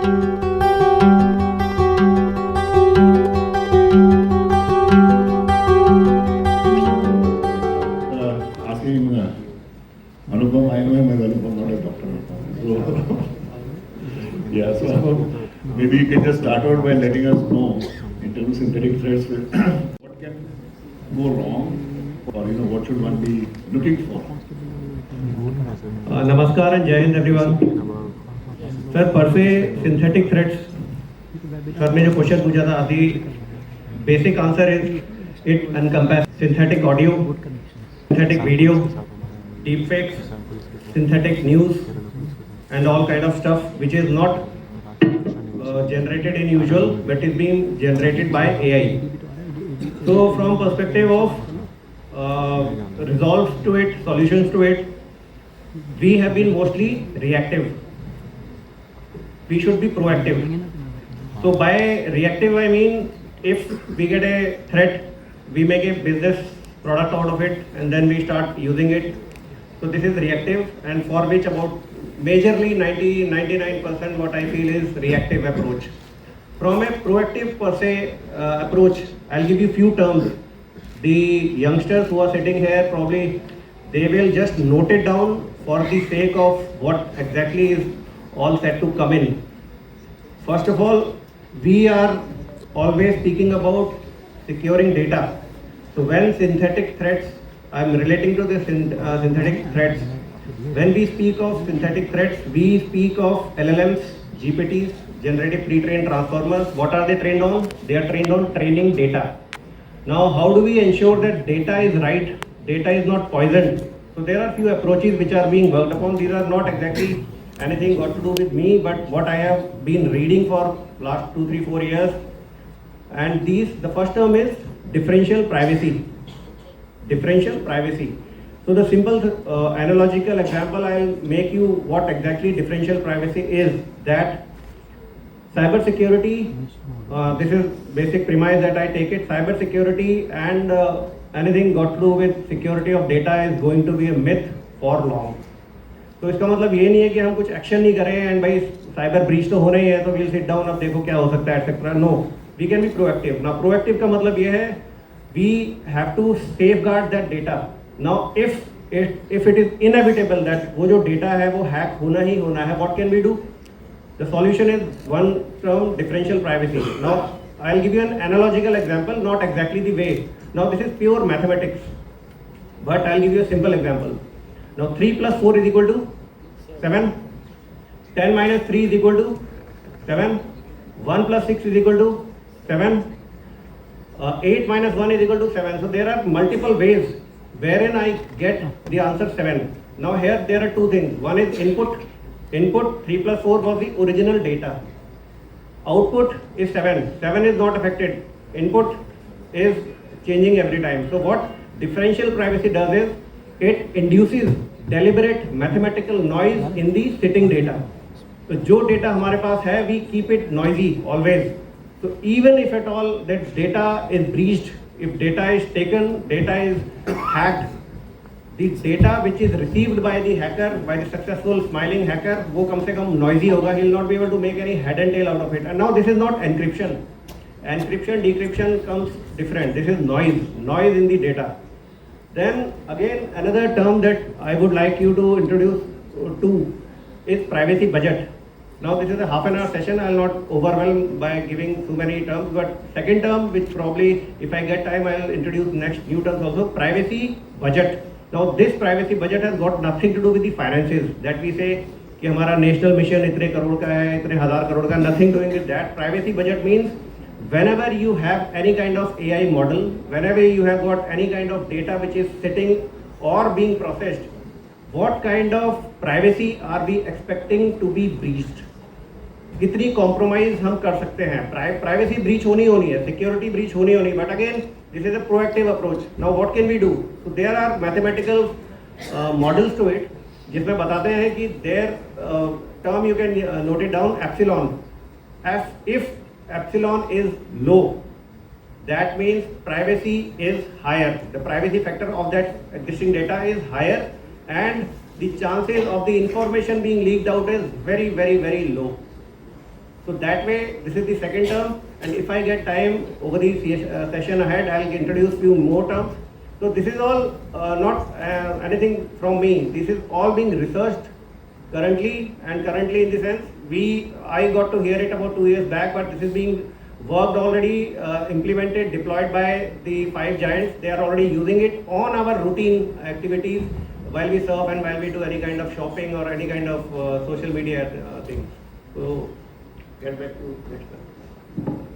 Asking Anupam, I know him as Anupam, not a doctor. So, yeah, so maybe you can just start out by letting us know in terms of synthetic threats, what can go wrong, or what should one be looking for? Namaskar and Jai Hind everyone. Sir, per se synthetic threats, sir ने जो question पूछा था, the basic answer is it encompasses synthetic audio, synthetic video, deepfakes, synthetic news, and all kind of stuff which is not generated in usual but is being generated by AI. So from perspective of resolves to it, solutions to it, we have been mostly reactive. We should be proactive. So by reactive I mean if we get a threat, we make a business product out of it and then we start using it. So this is reactive, and for which about majorly 99% what I feel is reactive approach. From a proactive per se approach, I'll give you few terms. The youngsters who are sitting here, probably they will just note it down for the sake of what exactly is all set to come in. First of all, we are always speaking about securing data. So when synthetic threats, I'm relating to the synthetic threats. When we speak of synthetic threats, we speak of LLMs, GPTs, generative pre-trained transformers. What are they trained on? They are trained on training data. Now, how do we ensure that data is right, data is not poisoned? So there are few approaches which are being worked upon. These are not exactly anything got to do with me, but what I have been reading for last 2, 3, 4 years. And the first term is differential privacy. Differential privacy. So the simple analogical example I'll make you what exactly differential privacy is, that cyber security, this is basic premise that I take it, cyber security and anything got to do with security of data is going to be a myth for long. तो इसका मतलब ये नहीं है कि हम कुछ action नहीं करें एंड भाई साइबर ब्रीच तो होना ही है तो वील सिट डाउन अब देखो क्या हो सकता है etcetera. No, we can be proactive. Now proactive का मतलब ये है we have to safeguard that data. Now if it is inevitable that वो जो डेटा है वो हैक होना ही होना है, what can we do? The solution is one term, differential privacy. Now I will give you an analogical example, not exactly the way. Now this is pure mathematics, but I'll give you a simple example. Now 3 plus 4 is equal to 7. 10 minus 3 is equal to 7. 1 plus 6 is equal to 7. 8 minus 1 is equal to 7. So there are multiple ways wherein I get the answer 7. Now here there are two things. One is input. Input 3 plus 4 was the original data. Output is 7. 7 is not affected. Input is changing every time. So what differential privacy does is it induces deliberate mathematical noise in the sitting data. So जो data हमारे पास है, we keep it noisy always. So even if at all that data is breached, if data is taken, data is hacked, the data which is received by the hacker, by the successful smiling hacker, वो कम से कम noisy होगा. He will not be able to make any head and tail out of it. And now this is not encryption. Encryption, decryption comes different. This is noise in the data. Then again another term that I would like you to introduce to is privacy budget. Now this is a half an hour session. I will not overwhelm by giving too many terms, but second term which probably if I get time I will introduce next new terms also, privacy budget. Now this privacy budget has got nothing to do with the finances that we say कि हमारा national mission इतने करोड़ का है, इतने हजार करोड़ का. Nothing doing with that. Privacy budget means whenever you have any kind of AI model, whenever you have got any kind of data which is sitting or being processed, what kind of privacy are we expecting to be breached? कितनी compromise हम कर सकते हैं? Privacy breach होनी है, security breach होनी, but again this is a proactive approach. Now what can we do? So there are mathematical models to it जिसमें बताते हैं कि their term you can note it down, epsilon. If epsilon is low, that means privacy is higher. The privacy factor of that existing data is higher and the chances of the information being leaked out is very, very, very low. So that way, this is the second term, and if I get time over the session ahead, I'll introduce few more terms. So this is all not anything from me. This is all being researched currently, and currently in the sense I got to hear it about 2 years back, but this is being worked already, implemented, deployed by the 5 giants. They are already using it on our routine activities while we surf and while we do any kind of shopping or any kind of social media things. So get back to next time.